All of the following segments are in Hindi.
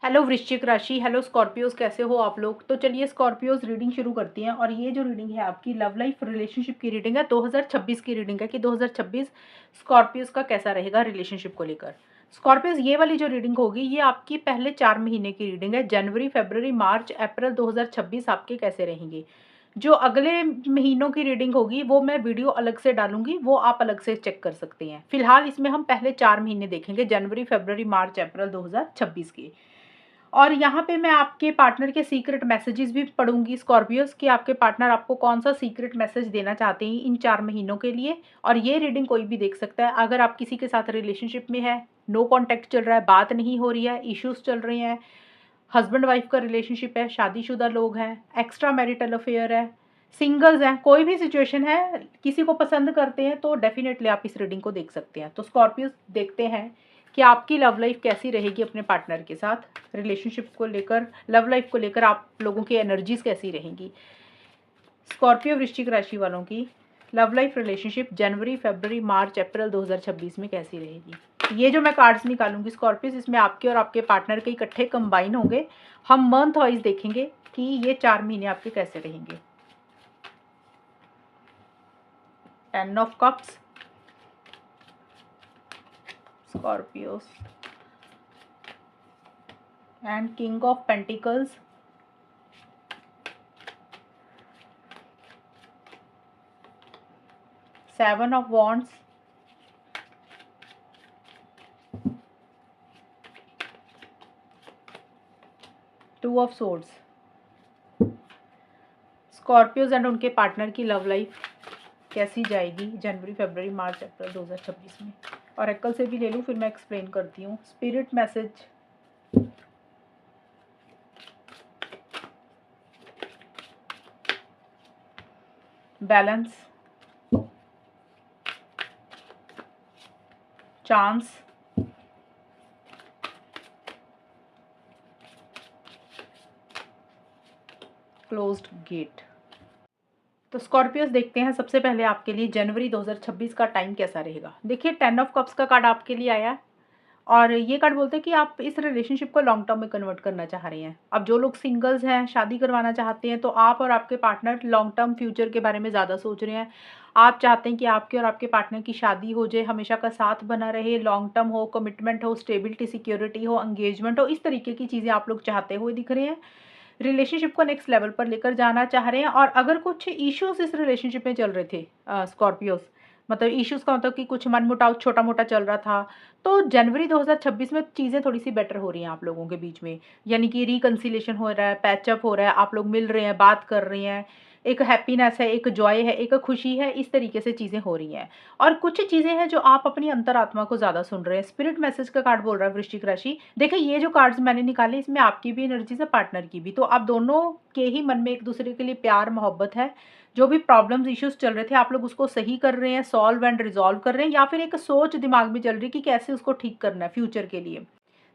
हेलो वृश्चिक राशि, हेलो स्कॉर्पियोज, कैसे हो आप लोग। तो चलिए स्कॉर्पियोज रीडिंग शुरू करती हैं। और ये जो रीडिंग है आपकी लव लाइफ रिलेशनशिप की रीडिंग है, 2026 की रीडिंग है कि 2026 स्कॉर्पियोज का कैसा रहेगा रिलेशनशिप को लेकर। स्कॉर्पियोज ये वाली जो रीडिंग होगी ये आपकी पहले 4 महीने की रीडिंग है। जनवरी, फरवरी, मार्च, अप्रैल 2026 आपके कैसे रहेंगे। जो अगले महीनों की रीडिंग होगी वो मैं वीडियो अलग से डालूंगी, वो आप अलग से चेक कर सकते हैं। फिलहाल इसमें हम पहले 4 महीने देखेंगे, जनवरी, फरवरी, मार्च, अप्रैल 2026 के। और यहाँ पे मैं आपके पार्टनर के सीक्रेट मैसेजेस भी पढ़ूंगी स्कॉर्पियोस कि आपके पार्टनर आपको कौन सा सीक्रेट मैसेज देना चाहते हैं इन 4 महीनों के लिए। और ये रीडिंग कोई भी देख सकता है। अगर आप किसी के साथ रिलेशनशिप में है, नो कांटेक्ट चल रहा है, बात नहीं हो रही है, इश्यूज चल रहे हैं, हस्बैंड वाइफ का रिलेशनशिप है, शादीशुदा लोग हैं, एक्स्ट्रा मैरिटल अफेयर है, सिंगल्स हैं, कोई भी सिचुएशन है, किसी को पसंद करते हैं, तो डेफिनेटली आप इस रीडिंग को देख सकते हैं। तो स्कॉर्पियोस देखते हैं कि आपकी लव लाइफ कैसी रहेगी अपने पार्टनर के साथ, रिलेशनशिप को लेकर, लव लाइफ को लेकर आप लोगों की एनर्जीज कैसी रहेंगी। स्कॉर्पियो वृश्चिक राशि वालों की लव लाइफ रिलेशनशिप जनवरी, फरवरी, मार्च, अप्रैल 2026 में कैसी रहेगी। ये जो मैं कार्ड्स निकालूंगी स्कॉर्पियोस, इसमें आपके और आपके पार्टनर के इकट्ठे कंबाइन होंगे। हम मंथ वाइज देखेंगे कि ये 4 महीने आपके कैसे रहेंगे। 10 of cups, Scorpios, and king of pentacles, 7 of wands, 2 of swords. Scorpios and उनके पार्टनर की लव लाइफ कैसी जाएगी जनवरी, फरवरी, मार्च, अप्रैल 2026 में। और एक्ल से भी ले लूँ, फिर मैं एक्सप्लेन करती हूँ। Spirit message, balance, chance, closed gate. तो स्कॉर्पियोस देखते हैं सबसे पहले आपके लिए जनवरी 2026 का टाइम कैसा रहेगा। देखिए 10 ऑफ कप्स का कार्ड आपके लिए आया है। और ये कार्ड बोलते हैं कि आप इस रिलेशनशिप को लॉन्ग टर्म में कन्वर्ट करना चाह रहे हैं। अब जो लोग सिंगल्स हैं, शादी करवाना चाहते हैं, तो आप और आपके पार्टनर लॉन्ग टर्म फ्यूचर के बारे में ज़्यादा सोच रहे हैं। आप चाहते हैं कि आपके और आपके पार्टनर की शादी हो जाए, हमेशा का साथ बना रहे, लॉन्ग टर्म हो, कमिटमेंट हो, स्टेबिलिटी, सिक्योरिटी हो, एंगेजमेंट हो, इस तरीके की चीज़ें आप लोग चाहते हुए दिख रहे हैं। रिलेशनशिप को नेक्स्ट लेवल पर लेकर जाना चाह रहे हैं। और अगर कुछ इश्यूज इस रिलेशनशिप में चल रहे थे स्कॉर्पियोस, मतलब इश्यूज का मतलब कि कुछ मनमुटाव छोटा मोटा चल रहा था, तो जनवरी 2026 में चीज़ें थोड़ी सी बेटर हो रही हैं आप लोगों के बीच में। यानी कि रिकन्सिलेशन हो रहा है, पैचअप हो रहा है, आप लोग मिल रहे हैं, बात कर रहे हैं, एक हैप्पीनेस है, एक जॉय है, एक खुशी है, इस तरीके से चीज़ें हो रही हैं। और कुछ चीज़ें हैं जो आप अपनी अंतरात्मा को ज़्यादा सुन रहे हैं। स्पिरिट मैसेज का कार्ड बोल रहा है वृश्चिक राशि। देखिए ये जो कार्ड्स मैंने निकाले, इसमें आपकी भी एनर्जी है, पार्टनर की भी। तो आप दोनों के ही मन में एक दूसरे के लिए प्यार मोहब्बत है। जो भी प्रॉब्लम्स इश्यूज चल रहे थे, आप लोग उसको सही कर रहे हैं, सॉल्व एंड रिजॉल्व कर रहे हैं, या फिर एक सोच दिमाग में चल रही है कि कैसे उसको ठीक करना है फ्यूचर के लिए।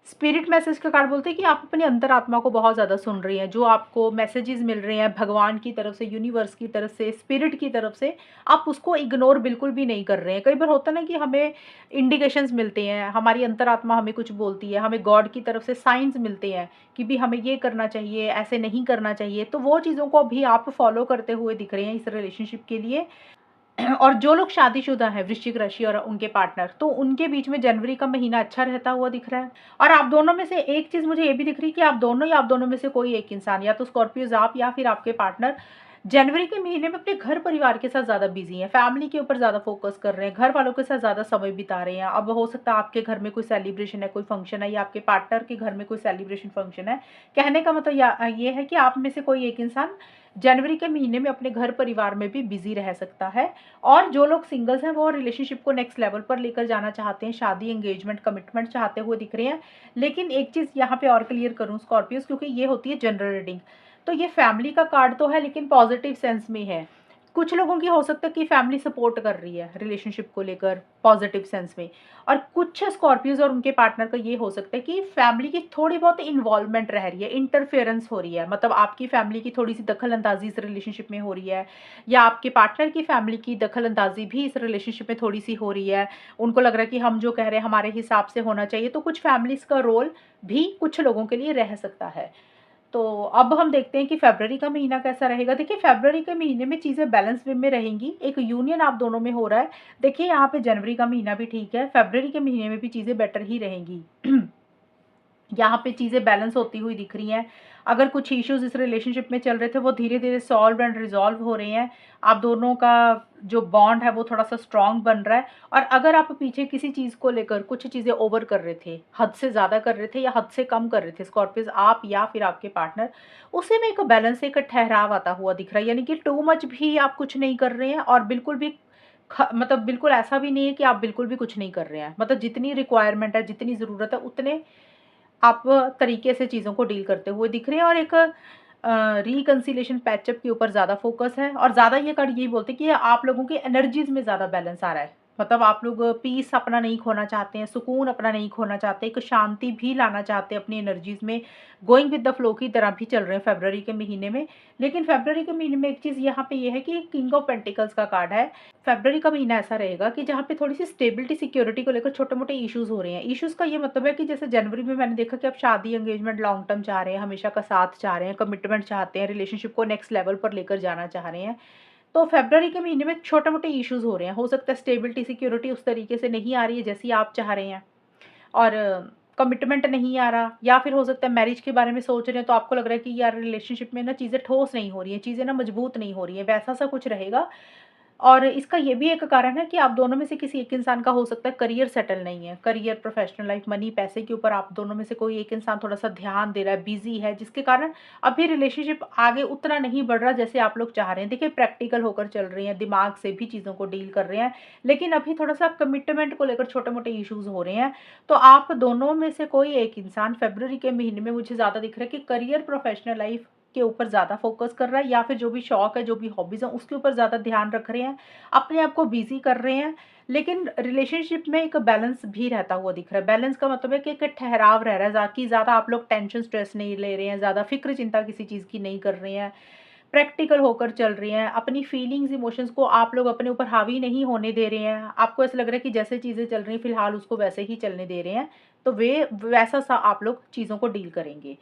स्पिरिट मैसेज का कार्ड बोलते हैं कि आप अपनी अंतरात्मा को बहुत ज़्यादा सुन रही हैं। जो आपको मैसेजेस मिल रहे हैं भगवान की तरफ से, यूनिवर्स की तरफ से, स्पिरिट की तरफ से, आप उसको इग्नोर बिल्कुल भी नहीं कर रहे हैं। कई बार होता है ना कि हमें इंडिकेशंस मिलते हैं, हमारी अंतरात्मा हमें कुछ बोलती है, हमें गॉड की तरफ से साइंस मिलते हैं कि भी हमें ये करना चाहिए, ऐसे नहीं करना चाहिए। तो वो चीज़ों को भी आप फॉलो करते हुए दिख रहे हैं इस रिलेशनशिप के लिए। और जो लोग शादीशुदा हैं वृश्चिक राशि और उनके पार्टनर, तो उनके बीच में जनवरी का महीना अच्छा रहता हुआ दिख रहा है। और आप दोनों में से एक चीज़ मुझे ये भी दिख रही है कि आप दोनों में से कोई एक इंसान, या तो स्कॉर्पियोज आप या फिर आपके पार्टनर, जनवरी के महीने में अपने घर परिवार के साथ ज़्यादा बिजी हैं, फैमिली के ऊपर ज़्यादा फोकस कर रहे हैं, घर वालों के साथ ज़्यादा समय बिता रहे हैं। अब हो सकता है आपके घर में कोई सेलिब्रेशन है, कोई फंक्शन है, या आपके पार्टनर के घर में कोई सेलिब्रेशन फंक्शन है। कहने का मतलब ये है कि आप में से कोई एक इंसान जनवरी के महीने में अपने घर परिवार में भी बिजी रह सकता है। और जो लोग सिंगल्स हैं वो रिलेशनशिप को नेक्स्ट लेवल पर लेकर जाना चाहते हैं, शादी, एंगेजमेंट, कमिटमेंट चाहते हुए दिख रहे हैं। लेकिन एक चीज़ यहाँ पे और क्लियर करूँ स्कॉर्पियोस, क्योंकि ये होती है जनरल रीडिंग, तो ये फैमिली का कार्ड तो है लेकिन पॉजिटिव सेंस में है। कुछ लोगों की हो सकता है कि फैमिली सपोर्ट कर रही है रिलेशनशिप को लेकर पॉजिटिव सेंस में, और कुछ स्कॉर्पियोज और उनके पार्टनर का ये हो सकता है कि फैमिली की थोड़ी बहुत इन्वॉल्वमेंट रह रही है, इंटरफेरेंस हो रही है, मतलब आपकी फैमिली की थोड़ी सी दखल अंदाजी इस रिलेशनशिप में हो रही है, या आपके पार्टनर की फैमिली की दखल अंदाजी भी इस रिलेशनशिप में थोड़ी सी हो रही है। उनको लग रहा है कि हम जो कह रहे हैं हमारे हिसाब से होना चाहिए, तो कुछ फैमिलीज का रोल भी कुछ लोगों के लिए रह सकता है। तो अब हम देखते हैं कि फ़रवरी का महीना कैसा रहेगा। देखिए फ़रवरी के महीने में चीज़ें बैलेंस वे में रहेंगी, एक यूनियन आप दोनों में हो रहा है। देखिए यहाँ पे जनवरी का महीना भी ठीक है, फ़रवरी के महीने में भी चीज़ें बेटर ही रहेंगी। यहाँ पे चीज़ें बैलेंस होती हुई दिख रही हैं। अगर कुछ इश्यूज़ इस रिलेशनशिप में चल रहे थे वो धीरे-धीरे सॉल्व एंड रिज़ॉल्व हो रहे हैं। आप दोनों का जो बॉन्ड है वो थोड़ा-सा स्ट्रॉन्ग बन रहा है, और अगर आप पीछे किसी चीज़ को लेकर कुछ चीज़ें ओवर कर रहे थे, हद से ज़्यादा कर रहे थे या हद से कम कर रहे थे स्कॉर्पियोज़, आप या फिर आपके पार्टनर, उसी में एक बैलेंस, एक ठहराव आता हुआ दिख रहा है। यानी कि टू मच भी आप कुछ नहीं कर रहे हैं और बिल्कुल भी मतलब बिल्कुल ऐसा भी नहीं है कि आप बिल्कुल भी कुछ नहीं कर रहे हैं। मतलब जितनी रिक्वायरमेंट है, जितनी ज़रूरत है, उतने आप तरीके से चीज़ों को डील करते हुए दिख रहे हैं, और एक रिकंसिलिएशन पैचअप के ऊपर ज़्यादा फोकस है, और ज़्यादा ये कार्ड यही बोलते हैं कि आप लोगों की एनर्जीज़ में ज़्यादा बैलेंस आ रहा है। मतलब आप लोग पीस अपना नहीं खोना चाहते हैं, सुकून अपना नहीं खोना चाहते, एक शांति भी लाना चाहते हैं अपनी एनर्जीज़ में, गोइंग विद द फ्लो की तरह भी चल रहे हैं फ़रवरी के महीने में। लेकिन फ़रवरी के महीने में एक चीज़ यहाँ पे ये है कि किंग ऑफ पेंटिकल्स का कार्ड है। फ़रवरी का महीना ऐसा रहेगा कि जहाँ पे थोड़ी-सी स्टेबिलिटी, सिक्योरिटी को लेकर छोटे-मोटे इश्यूज़ हो रहे हैं। इश्यूज़ का ये मतलब है कि जैसे जनवरी में मैंने देखा कि आप शादी, एंगेजमेंट, लॉन्ग टर्म चाह रहे हैं, हमेशा का साथ चाह रहे हैं, कमिटमेंट चाहते हैं, रिलेशनशिप को नेक्स्ट लेवल पर लेकर जाना चाह रहे हैं। तो फ़रवरी के महीने में छोटे-मोटे इश्यूज़ हो रहे हैं। हो सकता है स्टेबिलिटी, सिक्योरिटी उस तरीके से नहीं आ रही है जैसी आप चाह रहे हैं, और कमिटमेंट नहीं आ रहा, या फिर हो सकता है मैरिज के बारे में सोच रहे हैं तो आपको लग रहा है कि यार रिलेशनशिप में ना चीज़ें ठोस नहीं हो रही हैं, चीज़ें ना मजबूत नहीं हो रही हैं, वैसा सा कुछ रहेगा। और इसका ये भी एक कारण है कि आप दोनों में से किसी एक इंसान का हो सकता है करियर सेटल नहीं है। करियर, प्रोफ़ेशनल लाइफ़, मनी, पैसे के ऊपर आप दोनों में से कोई एक इंसान थोड़ा-सा ध्यान दे रहा है, बिज़ी है, जिसके कारण अभी रिलेशनशिप आगे उतना नहीं बढ़ रहा जैसे आप लोग चाह रहे हैं। देखिए प्रैक्टिकल होकर चल रहे हैं, दिमाग से भी चीज़ों को डील कर रहे हैं, लेकिन अभी थोड़ा-सा कमिटमेंट को लेकर छोटे-मोटे इश्यूज़ हो रहे हैं। तो आप दोनों में से कोई एक इंसान फ़रवरी के महीने में मुझे ज़्यादा दिख रहा है कि करियर, प्रोफ़ेशनल लाइफ़ के ऊपर ज़्यादा फ़ोकस कर रहा है, या फिर जो भी शौक है, जो भी हॉबीज़ हैं, उसके ऊपर ज़्यादा ध्यान रख रहे हैं, अपने आप को बिज़ी कर रहे हैं। लेकिन रिलेशनशिप में एक बैलेंस भी रहता हुआ दिख रहा है। बैलेंस का मतलब है कि एक ठहराव रह रहा है, कि ज़्यादा आप लोग टेंशन, स्ट्रेस नहीं ले रहे हैं, ज़्यादा फ़िक्र चिंता किसी चीज़ की नहीं कर रहे हैं, प्रैक्टिकल होकर चल रहे हैं, अपनी फीलिंग्स, इमोशंस को आप लोग अपने ऊपर हावी नहीं होने दे रहे हैं। आपको ऐसा लग रहा है कि जैसे चीज़ें चल रही हैं फ़िलहाल उसको वैसे ही चलने दे रहे हैं, तो वैसा सा आप लोग चीज़ों को डील करेंगे।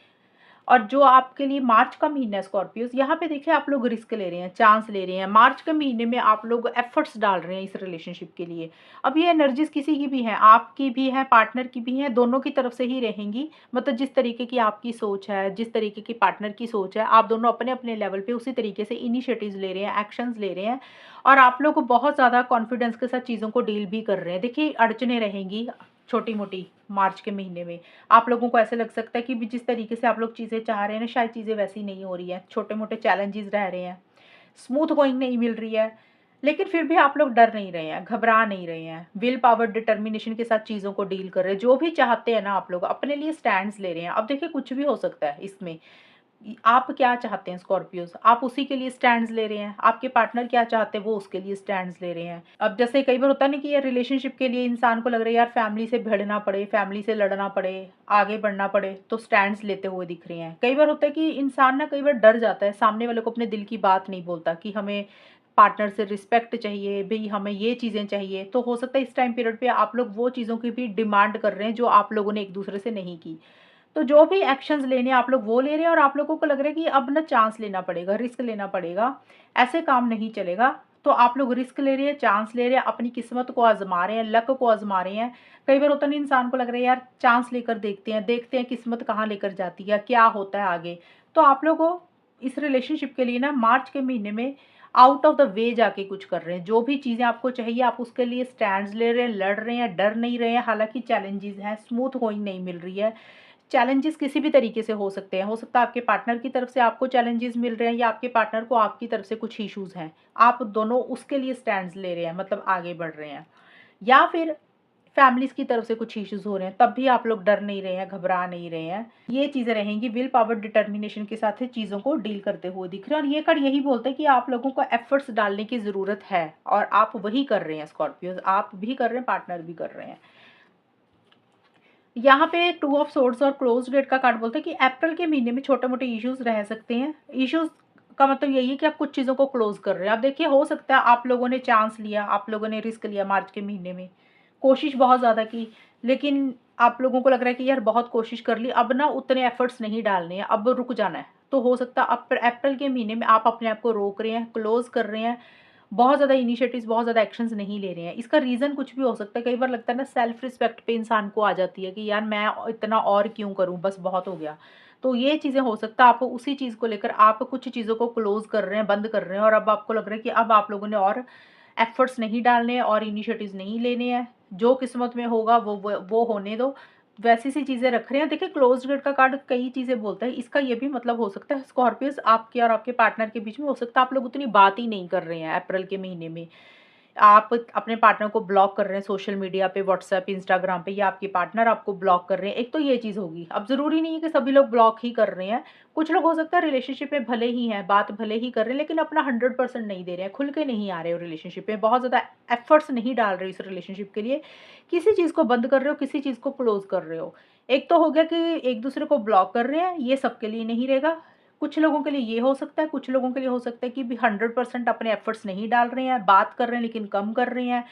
और जो आपके लिए मार्च का महीना है स्कॉर्पियोज़, यहाँ पे देखिए आप लोग रिस्क ले रहे हैं, चांस ले रहे हैं। मार्च के महीने में आप लोग एफर्ट्स डाल रहे हैं इस रिलेशनशिप के लिए। अब ये एनर्जीज़ किसी की भी हैं, आपकी भी हैं, पार्टनर की भी हैं, दोनों की तरफ से ही रहेंगी। मतलब जिस तरीके की आपकी सोच है, जिस तरीके की पार्टनर की सोच है, आप दोनों अपने-अपने लेवल पे उसी तरीके से इनिशिएटिव्स ले रहे हैं, एक्शंस ले रहे हैं, और आप लोग बहुत ज़्यादा कॉन्फिडेंस के साथ चीज़ों को डील भी कर रहे हैं। देखिए अड़चनें रहेंगी छोटी-मोटी मार्च के महीने में। आप लोगों को ऐसा लग सकता है कि भी जिस तरीके से आप लोग चीज़ें चाह रहे हैं ना, शायद चीज़ें वैसी नहीं हो रही हैं, छोटे-मोटे चैलेंजेस रह रहे हैं, स्मूथ गोइंग नहीं मिल रही है। लेकिन फिर भी आप लोग डर नहीं रहे हैं, घबरा नहीं रहे हैं, विल पावर, डिटर्मिनेशन के साथ चीज़ों को डील कर रहे हैं। जो भी चाहते हैं ना आप लोग, अपने लिए स्टैंड्स ले रहे हैं। अब देखिए कुछ भी हो सकता है इसमें, आप क्या चाहते हैं स्कॉर्पियोज़, आप उसी के लिए स्टैंड्स ले रहे हैं, आपके पार्टनर क्या चाहते हैं वो उसके लिए स्टैंड्स ले रहे हैं। अब जैसे कई बार होता है ना कि ये रिलेशनशिप के लिए इंसान को लग रहा है यार फैमिली से भिड़ना पड़े, फैमिली से लड़ना पड़े, आगे बढ़ना पड़े, तो स्टैंड्स लेते हुए दिख रहे हैं। कई बार होता है कि इंसान ना कई बार डर जाता है, सामने वाले को अपने दिल की बात नहीं बोलता कि हमें पार्टनर से रिस्पेक्ट चाहिए, भई हमें ये चीज़ें चाहिए। तो हो सकता है इस टाइम पीरियड पे आप लोग वो चीज़ों की भी डिमांड कर रहे हैं जो आप लोगों ने एक-दूसरे से नहीं की। तो जो भी एक्शंस लेने हैं आप लोग वो ले रहे हैं, और आप लोगों को लग रहा है कि अब ना चांस लेना पड़ेगा, रिस्क लेना पड़ेगा, ऐसे काम नहीं चलेगा। तो आप लोग रिस्क ले रहे हैं, चांस ले रहे हैं, अपनी किस्मत को आज़मा रहे हैं, लक को आज़मा रहे हैं। कई बार होता है ना इंसान को लग रहा है यार चांस लेकर देखते हैं किस्मत कहाँ लेकर जाती है, क्या होता है आगे। तो आप लोगों को इस रिलेशनशिप के लिए ना मार्च के महीने में आउट ऑफ द वे जाके कुछ कर रहे हैं। जो भी चीज़ें आपको चाहिए आप उसके लिए स्टैंड्स ले रहे हैं, लड़ रहे हैं, डर नहीं रहे हैं। हालाँकि चैलेंजेस हैं, स्मूथ गोइंग नहीं मिल रही है। चैलेंजेस किसी भी तरीके से हो सकते हैं। हो सकता है आपके पार्टनर की तरफ से आपको चैलेंजेस मिल रहे हैं, या आपके पार्टनर को आपकी तरफ से कुछ इश्यूज़ हैं। आप दोनों उसके लिए स्टैंड्स ले रहे हैं, मतलब आगे बढ़ रहे हैं। या फिर फैमिलीज़ की तरफ से कुछ इश्यूज़ हो रहे हैं, तब भी आप लोग डर नहीं रहे हैं, घबरा नहीं रहे हैं। ये चीज़ें रहेंगी, विल पावर डिटर्मिनेशन के साथ चीज़ों को डील करते हुए दिख रहे हैं। और ये कार्ड यही बोलता है कि आप लोगों को एफर्ट्स डालने की ज़रूरत है और आप वही कर रहे हैं स्कॉर्पियोज़, आप भी कर रहे हैं, पार्टनर भी कर रहे हैं। यहाँ पे 2 ऑफ सोर्ड्स और क्लोज्ड गेट का कार्ड बोलता है कि अप्रैल के महीने में छोटे-मोटे इश्यूज़ रह सकते हैं। इश्यूज़ का मतलब यही है कि आप कुछ चीज़ों को क्लोज़ कर रहे हैं। अब देखिए, हो सकता है आप लोगों ने चांस लिया, आप लोगों ने रिस्क लिया मार्च के महीने में, कोशिश बहुत ज़्यादा की, लेकिन आप लोगों को लग रहा है कि यार बहुत कोशिश कर ली, अब ना उतने एफर्ट्स नहीं डालने हैं, अब रुक जाना है। तो हो सकता है अप्रैल के महीने में आप अपने आप को रोक रहे हैं, क्लोज़ कर रहे हैं, बहुत ज़्यादा इनिशिएटिव्स, बहुत ज़्यादा एक्शंस नहीं ले रहे हैं। इसका रीज़न कुछ भी हो सकता है। कई बार लगता है ना, सेल्फ रिस्पेक्ट पे इंसान को आ जाती है कि यार मैं इतना और क्यों करूँ, बस बहुत हो गया। तो ये चीज़ें हो सकता है, आप उसी चीज़ को लेकर आप कुछ चीज़ों को क्लोज़ कर रहे हैं, बंद कर रहे हैं, और अब आपको लग रहा है कि अब आप लोगों ने और एफर्ट्स नहीं डालने हैं और इनिशिएटिव्स नहीं लेने हैं। जो किस्मत में होगा वो होने दो। वैसी सी चीज़ें रख रहे हैं। देखिए, क्लोज़्ड गेट का कार्ड कई चीज़ें बोलता है। इसका ये भी मतलब हो सकता है स्कॉर्पियोज़ आपके और आपके पार्टनर के बीच में हो सकता है आप लोग उतनी बात ही नहीं कर रहे हैं अप्रैल के महीने में। आप अपने पार्टनर को ब्लॉक कर रहे हैं सोशल मीडिया पे, व्हाट्सएप, इंस्टाग्राम पे, या आपके पार्टनर आपको ब्लॉक कर रहे हैं। एक तो ये चीज़ होगी। अब ज़रूरी नहीं है कि सभी लोग ब्लॉक ही कर रहे हैं। कुछ लोग हो सकता है रिलेशनशिप में भले ही हैं, बात भले ही कर रहे हैं, लेकिन अपना 100% नहीं दे रहे हैं, खुल के नहीं आ रहे हो रिलेशनशिप में, बहुत ज़्यादा एफर्ट्स नहीं डाल रहे हो इस रिलेशनशिप के लिए। किसी चीज़ को बंद कर रहे हो, किसी चीज़ को क्लोज़ कर रहे हो। एक तो हो गया कि एक-दूसरे को ब्लॉक कर रहे हैं, ये सबके लिए नहीं रहेगा। कुछ लोगों के लिए ये हो सकता है, कुछ लोगों के लिए हो सकता है कि भी 100% अपने एफर्ट्स नहीं डाल रहे हैं, बात कर रहे हैं लेकिन कम कर रहे हैं।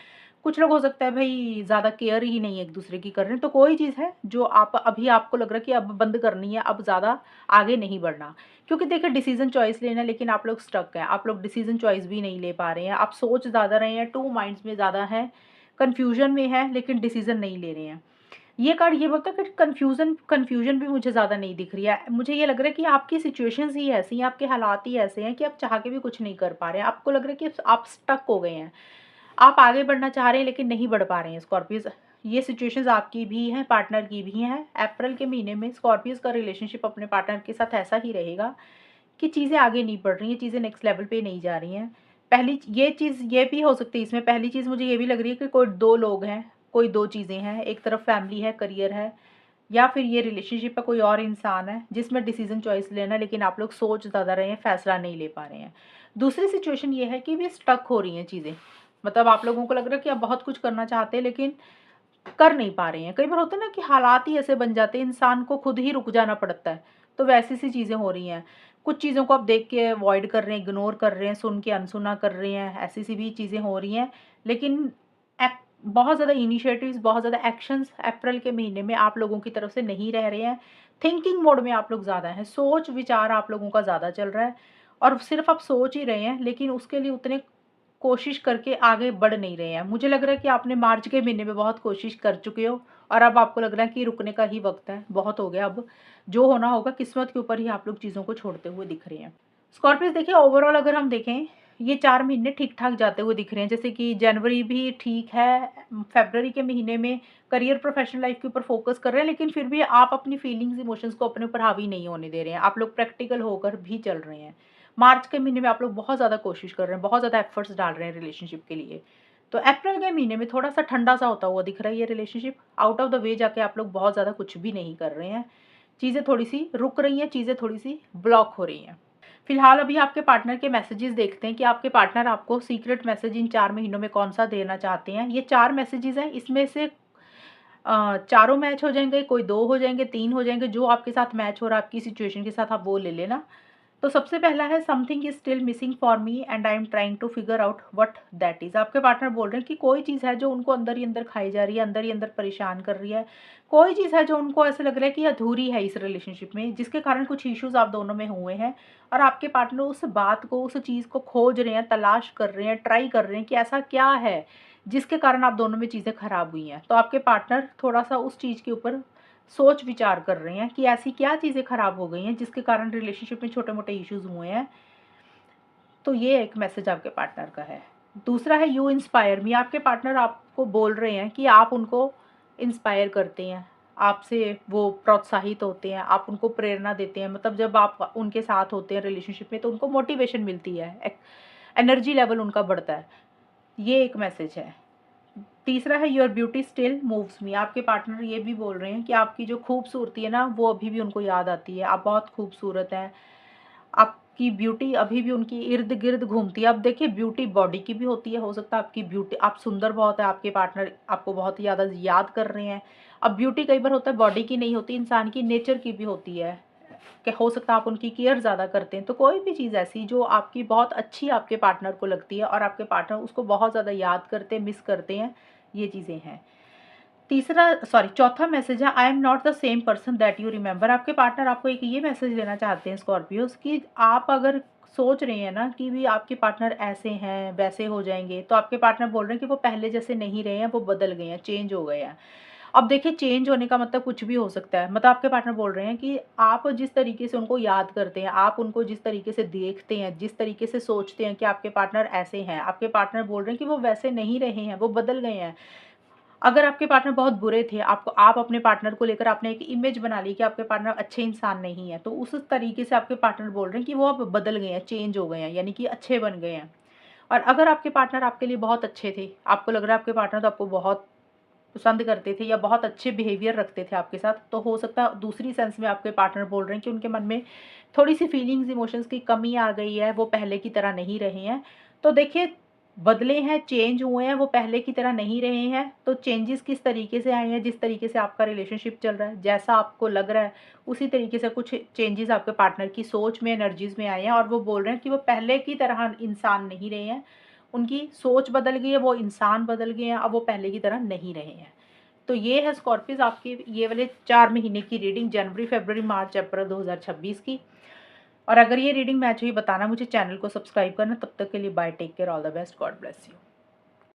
कुछ लोग हो सकता है भई ज़्यादा केयर ही नहीं एक-दूसरे की कर रहे हैं। तो कोई चीज़ है जो आप अभी आपको लग रहा है कि अब बंद करनी है, अब ज़्यादा आगे नहीं बढ़ना। क्योंकि देखिए, डिसीज़न चॉइस लेना है, लेकिन आप लोग स्टक हैं। आप लोग डिसीज़न चॉइस भी नहीं ले पा रहे हैं। आप सोच ज़्यादा रहे हैं, 2 माइंड्स में ज़्यादा हैं, कन्फ्यूज़न में हैं, लेकिन डिसीज़न नहीं ले रहे हैं। ये कार्ड ये बोलता है कि कन्फ्यूज़न भी मुझे ज़्यादा नहीं दिख रही है। मुझे ये लग रहा है कि आपकी सिचुएशंस ही ऐसी हैं, आपके हालात ही ऐसे हैं कि आप चाह के भी कुछ नहीं कर पा रहे हैं। आपको लग रहा है कि आप स्टक हो गए हैं। आप आगे बढ़ना चाह रहे हैं लेकिन नहीं बढ़ पा रहे हैं स्कॉर्पियोज़। ये सिचुएशंस आपकी भी हैं, पार्टनर की भी हैं। अप्रैल के महीने में स्कॉर्पियोज़ का रिलेशनशिप अपने पार्टनर के साथ ऐसा ही रहेगा कि चीज़ें आगे नहीं बढ़ रही हैं, चीज़ें नेक्स्ट लेवल पे नहीं जा रही हैं। पहली ये चीज़ ये भी हो सकती है इसमें, पहली चीज़ मुझे ये भी लग रही है कि कोई 2 लोग हैं, कोई 2 चीज़ें हैं। एक तरफ फैमिली है, करियर है, या फिर ये रिलेशनशिप है, कोई और इंसान है जिसमें डिसीजन चॉइस लेना है, लेकिन आप लोग सोच ज़्यादा रहे हैं, फैसला नहीं ले पा रहे हैं। दूसरी सिचुएशन ये है कि भी स्टक हो रही हैं चीज़ें। मतलब आप लोगों को लग रहा है कि आप बहुत कुछ करना चाहते हैं लेकिन कर नहीं पा रहे हैं। कई बार होता है ना कि हालात ही ऐसे बन जाते हैं, इंसान को खुद ही रुक जाना पड़ता है। तो वैसी सी चीज़ें हो रही हैं। कुछ चीज़ों को आप देख के अवॉइड कर रहे हैं, इग्नोर कर रहे हैं, सुन के अनसुना कर रहे हैं, ऐसी सी भी चीज़ें हो रही हैं। लेकिन बहुत ज़्यादा इनिशिएटिव्स, बहुत ज़्यादा एक्शंस अप्रैल के महीने में आप लोगों की तरफ से नहीं रह रहे हैं। थिंकिंग मोड में आप लोग ज़्यादा हैं, सोच विचार आप लोगों का ज़्यादा चल रहा है, और सिर्फ आप सोच ही रहे हैं, लेकिन उसके लिए उतने कोशिश करके आगे बढ़ नहीं रहे हैं। मुझे लग रहा है कि आपने मार्च के महीने में बहुत कोशिश कर चुके हो, और अब आपको लग रहा है कि रुकने का ही वक्त है, बहुत हो गया, अब जो होना होगा किस्मत के ऊपर ही आप लोग चीज़ों को छोड़ते हुए दिख रहे हैं। स्कॉर्पियोज़ देखिए, ओवरऑल अगर हम देखें, ये 4 महीने ठीक-ठाक जाते हुए दिख रहे हैं। जैसे कि जनवरी भी ठीक है, फ़रवरी के महीने में करियर प्रोफ़ेशनल लाइफ़ के ऊपर फ़ोकस कर रहे हैं, लेकिन फिर भी आप अपनी फीलिंग्स, इमोशंस को अपने ऊपर हावी नहीं होने दे रहे हैं। आप लोग प्रैक्टिकल होकर भी चल रहे हैं। मार्च के महीने में आप लोग बहुत ज़्यादा कोशिश कर रहे हैं, बहुत ज़्यादा एफ़र्ट्स डाल रहे हैं रिलेशनशिप के लिए। तो अप्रैल के महीने में थोड़ा-सा ठंडा-सा होता हुआ दिख रहा है ये relationship. Out of the way जाके आप लोग बहुत ज़्यादा कुछ भी नहीं कर रहे हैं। चीज़ें थोड़ी-सी रुक रही हैं, चीज़ें थोड़ी-सी ब्लॉक हो रही हैं। फिलहाल अभी आपके पार्टनर के मैसेजेस देखते हैं कि आपके पार्टनर आपको सीक्रेट मैसेज इन 4 महीनों में कौन-सा देना चाहते हैं। ये 4 मैसेजेस हैं, इसमें से चारों मैच हो जाएँगे, कोई 2 हो जाएँगे, 3 हो जाएँगे, जो आपके साथ मैच हो रहा है आपकी सिचुएशन के साथ, आप वो ले लेना। तो सबसे पहला है, something is still missing for me and I am trying to figure out what that is. आपके पार्टनर बोल रहे हैं कि कोई चीज़ है जो उनको अंदर ही अंदर खाई जा रही है, अंदर ही अंदर परेशान कर रही है। कोई चीज़ है जो उनको ऐसा लग रहा है कि अधूरी है इस रिलेशनशिप में, जिसके कारण कुछ इश्यूज़ आप दोनों में हुए हैं, और आपके पार्टनर उस बात को, उस चीज़ को खोज रहे हैं, तलाश कर रहे हैं, ट्राई कर रहे हैं कि ऐसा क्या है जिसके कारण आप दोनों में चीज़ें खराब हुई हैं। तो आपके पार्टनर थोड़ा-सा उस चीज़ के ऊपर सोच विचार कर रहे हैं कि ऐसी क्या चीज़ें खराब हो गई हैं जिसके कारण रिलेशनशिप में छोटे-मोटे इश्यूज़ हुए हैं। तो ये एक मैसेज आपके पार्टनर का है। दूसरा है, यू इंस्पायर मी। आपके पार्टनर आपको बोल रहे हैं कि आप उनको इंस्पायर करते हैं, आपसे वो प्रोत्साहित होते हैं, आप उनको प्रेरणा देते हैं। मतलब जब आप उनके साथ होते हैं रिलेशनशिप में तो उनको मोटिवेशन मिलती है, एनर्जी लेवल उनका बढ़ता है। ये एक मैसेज है। तीसरा है योर ब्यूटी स्टिल मूव्स मी। आपके पार्टनर ये भी बोल रहे हैं कि आपकी जो खूबसूरती है ना वो अभी भी उनको याद आती है, आप बहुत खूबसूरत हैं, आपकी ब्यूटी अभी भी उनकी इर्द गिर्द घूमती है। अब देखिए ब्यूटी बॉडी की भी होती है, हो सकता है आपकी ब्यूटी, आप सुंदर बहुत है, आपके पार्टनर आपको बहुत ही ज़्यादा याद कर रहे हैं। अब ब्यूटी कई बार होता है बॉडी की नहीं होती, इंसान की नेचर की भी होती है कि हो सकता है आप उनकी केयर ज़्यादा करते हैं। तो कोई भी चीज़ ऐसी जो आपकी बहुत अच्छी आपके पार्टनर को लगती है और आपके पार्टनर उसको बहुत ज़्यादा याद करते हैं, मिस करते हैं, ये चीज़ें हैं। चौथा मैसेज है I am not the same person that you remember. आपके पार्टनर आपको एक ये मैसेज देना चाहते हैं स्कॉर्पियोज कि आप अगर सोच रहे हैं ना कि भी आपके पार्टनर ऐसे हैं वैसे हो जाएंगे, तो आपके पार्टनर बोल रहे हैं कि वो पहले जैसे नहीं रहे हैं, वो बदल गए हैं, चेंज हो गए हैं। अब देखिए चेंज होने का मतलब कुछ भी हो सकता है, मतलब आपके पार्टनर बोल रहे हैं कि आप जिस तरीके से उनको याद करते हैं, आप उनको जिस तरीके से देखते हैं, जिस तरीके से सोचते हैं कि आपके पार्टनर ऐसे हैं, आपके पार्टनर बोल रहे हैं कि वो वैसे नहीं रहे हैं, वो बदल गए हैं। अगर आपके पार्टनर बहुत बुरे थे, आप अपने पार्टनर को लेकर आपने एक इमेज बना ली कि आपके पार्टनर अच्छे इंसान नहीं है, तो उस तरीके से आपके पार्टनर बोल रहे हैं कि वो अब बदल गए हैं, चेंज हो गए हैं, यानी कि अच्छे बन गए हैं। और अगर आपके पार्टनर आपके लिए बहुत अच्छे थे, आपको लग रहा है आपके पार्टनर तो आपको बहुत पसंद करते थे या बहुत अच्छे बिहेवियर रखते थे आपके साथ, तो हो सकता है दूसरी सेंस में आपके पार्टनर बोल रहे हैं कि उनके मन में थोड़ी सी फीलिंग्स इमोशंस की कमी आ गई है, वो पहले की तरह नहीं रहे हैं। तो देखिए बदले हैं, चेंज हुए हैं, वो पहले की तरह नहीं रहे हैं। तो चेंजेस किस तरीके से आए हैं, जिस तरीके से आपका रिलेशनशिप चल रहा है, जैसा आपको लग रहा है, उसी तरीके से कुछ चेंजेस आपके पार्टनर की सोच में, एनर्जीज में आए हैं और वो बोल रहे हैं कि वो पहले की तरह इंसान नहीं रहे हैं, उनकी सोच बदल गई है, वो इंसान बदल गए हैं, अब वो पहले की तरह नहीं रहे हैं। तो ये है स्कॉर्पियोज आपके ये वाले 4 महीने की रीडिंग, जनवरी, फरवरी, मार्च, अप्रैल 2026 की। और अगर ये रीडिंग मैच हुई बताना मुझे, चैनल को सब्सक्राइब करना। तब तक के लिए bye, take care, all the best, God bless you.